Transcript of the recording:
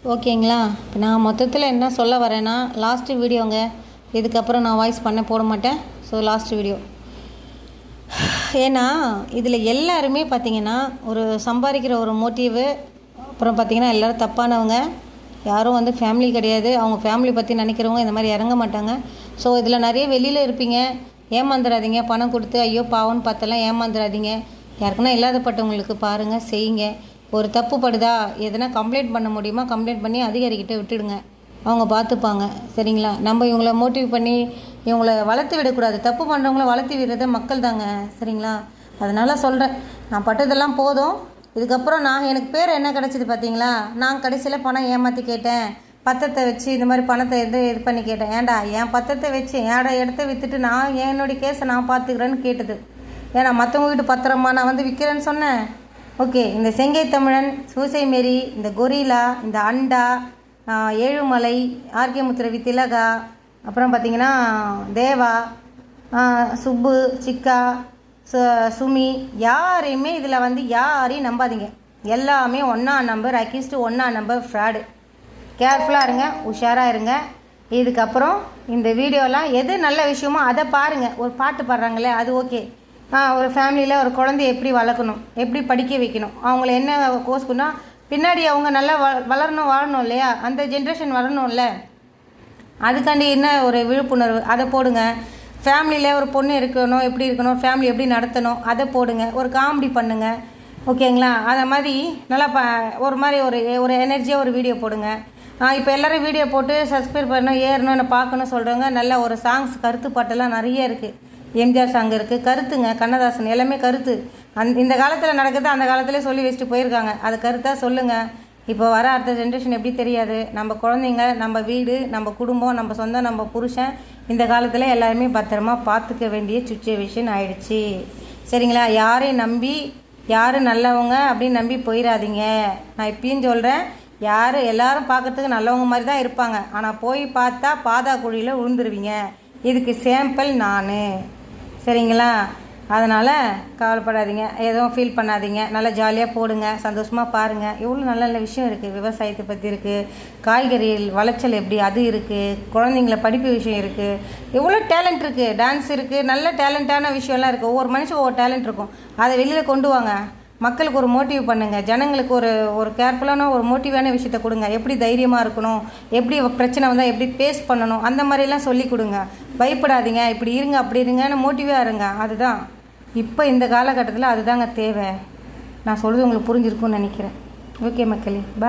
ஓகேங்களா? இப்போ நான் மொத்தத்தில் என்ன சொல்ல வரேன்னா, லாஸ்ட்டு வீடியோங்க. இதுக்கப்புறம் நான் வாய்ஸ் போட மாட்டேன். So last video. ஏன்னா இதில் எல்லாருமே பார்த்திங்கன்னா ஒரு சம்பாதிக்கிற ஒரு மோட்டிவு, அப்புறம் பார்த்திங்கன்னா எல்லோரும் தப்பானவங்க. யாரும் வந்து ஃபேமிலி கிடையாது. அவங்க ஃபேமிலி பற்றி நினைக்கிறவங்க இந்த மாதிரி இறங்க மாட்டாங்க. ஸோ இதில் நிறைய வெளியில் இருப்பீங்க. ஏமாந்துடாதீங்க. பணம் கொடுத்து ஐயோ பாவம்னு பார்த்தெல்லாம் ஏமாந்துடாதீங்க. யாருக்குன்னா இல்லாதப்பட்டவங்களுக்கு பாருங்கள், செய்யுங்க. ஒரு தப்பு படுதா எதனா கம்ப்ளைண்ட் பண்ண முடியுமா, கம்ப்ளைண்ட் பண்ணி அதிகாரிக்கிட்ட விட்டுடுங்க. அவங்க பார்த்துப்பாங்க. சரிங்களா? நம்ம இவங்கள மோட்டிவ் பண்ணி இவங்கள வளர்த்து விடக்கூடாது. தப்பு பண்ணுறவங்கள வளர்த்து விடுறத மக்கள் தாங்க. சரிங்களா? அதனால் சொல்கிறேன், நான் பட்டதெல்லாம் போதும். இதுக்கப்புறம் எனக்கு பேர் என்ன கிடச்சிது பார்த்தீங்களா? நான் கடைசியில் பணம் ஏமாற்றி கேட்டேன். பத்திரத்தை வச்சு இந்த மாதிரி பணத்தை இது பண்ணி கேட்டேன். ஏன்டா என் பத்திரத்தை வச்சு என்னோட இடத்த விற்றுட்டு நான் என்னுடைய கேஸை நான் பார்த்துக்கிறேன்னு கேட்டது. ஏன்னா மற்றவங்க வீட்டு பத்திரமா நான் வந்து விற்கிறேன்னு சொன்னேன். ஓகே, இந்த செங்கை தமிழன், சூசை மேரி, இந்த கொரிலா, இந்த அண்டா, ஏழுமலை, ஆர்கே முத்துரவி, திலகா, அப்புறம் பார்த்திங்கன்னா தேவா, சுப்பு, சிக்கா, சுமி, யாரையுமே இதில் வந்து யாரையும் நம்பாதீங்க. எல்லாமே ஒன்றா நம்பர் அக்யூஸ்டு, ஒன்றா நம்பர் ஃப்ராடு. கேர்ஃபுல்லாக இருங்க, உஷாராக இருங்க. இதுக்கப்புறம் இந்த வீடியோலாம் எது நல்ல விஷயமோ அதை பாருங்கள். ஒரு பாட்டு பாடுறாங்களே அது ஓகே. ஒரு ஃபேமிலியில் ஒரு குழந்தைய எப்படி வளர்க்கணும், எப்படி படிக்க வைக்கணும், அவங்கள என்ன கோர்ஸ் பண்ணால் பின்னாடி அவங்க நல்லா வளரணும், வாழணும் இல்லையா? அந்த ஜென்ரேஷன் வரணும்ல, அதுக்காண்டி என்ன ஒரு விழிப்புணர்வு அதை போடுங்க. ஃபேமிலியில் ஒரு பொண்ணு இருக்கணும், எப்படி இருக்கணும், ஃபேமிலி எப்படி நடத்தணும் அதை போடுங்க. ஒரு காமெடி பண்ணுங்கள். ஓகேங்களா? அதை மாதிரி நல்லா ஒரு மாதிரி ஒரு எனர்ஜியாக ஒரு வீடியோ போடுங்க. இப்போ எல்லோரும் வீடியோ போட்டு சப்ஸ்கிரைப் பண்ணணும், ஏறணும்னு பார்க்கணும் சொல்கிறவங்க நல்ல ஒரு சாங்ஸ் கருத்து பாட்டெல்லாம் நிறைய இருக்குது. எம்ஜிஆர் சாங் இருக்குது, கருத்துங்க, கண்ணதாசன், எல்லாமே கருத்து. இந்த காலத்தில் நடக்குது அந்த காலத்திலே சொல்லி வச்சுட்டு போயிருக்காங்க. அது கருத்தாக சொல்லுங்கள். இப்போ வர அடுத்த ஜென்ரேஷன் எப்படி தெரியாது. நம்ம குழந்தைங்க, நம்ம வீடு, நம்ம குடும்பம், நம்ம சொந்தம், நம்ம புருஷன், இந்த காலத்தில் எல்லாருமே பத்திரமா பார்த்துக்க வேண்டிய சுச்சுவேஷன் ஆயிடுச்சு. சரிங்களா? யாரையும் நம்பி யாரும் நல்லவங்க அப்படின்னு நம்பி போயிடாதீங்க. நான் இப்பயும் சொல்கிறேன், எல்லாரும் பார்க்குறதுக்கு நல்லவங்க மாதிரி தான் இருப்பாங்க. ஆனால் போய் பார்த்தா பாதா குழியில் விழுந்துருவீங்க. இதுக்கு சாம்பிள் நான். சரிங்களா? அதனால் கவலைப்படாதீங்க, எதுவும் ஃபீல் பண்ணாதீங்க. நல்லா ஜாலியாக போடுங்க, சந்தோஷமாக பாருங்கள். எவ்வளோ நல்ல நல்ல விஷயம் இருக்குது. விவசாயத்தை பற்றி இருக்குது, காய்கறி விளைச்சல் எப்படி அது இருக்குது, குழந்தைங்கள படிப்பு விஷயம் இருக்குது, எவ்வளோ டேலண்ட் இருக்குது, டான்ஸ் இருக்குது, நல்ல டேலண்ட்டான விஷயம்லாம் இருக்குது. ஒவ்வொரு மனுஷன் ஒவ்வொரு டேலண்ட் இருக்கும். அதை வெளியில் கொண்டு வாங்க. மக்களுக்கு ஒரு மோட்டிவ் பண்ணுங்கள். ஜனங்களுக்கு ஒரு கேர்ஃபுல்லான ஒரு மோட்டிவான விஷயத்தை கொடுங்க. எப்படி தைரியமாக இருக்கணும், எப்படி பிரச்சனை வந்தால் எப்படி ஃபேஸ் பண்ணணும், அந்த மாதிரிலாம் சொல்லி கொடுங்க. பயப்படாதீங்க, இப்படி இருங்க அப்படி இருங்கன்னு மோட்டிவாக இருங்க. அதுதான் இப்போ இந்த காலகட்டத்தில் அதுதாங்க தேவை. நான் சொல்கிறது உங்களுக்கு புரிஞ்சிருக்கும்னு நினைக்கிறேன். ஓகே மக்களே, பாய்.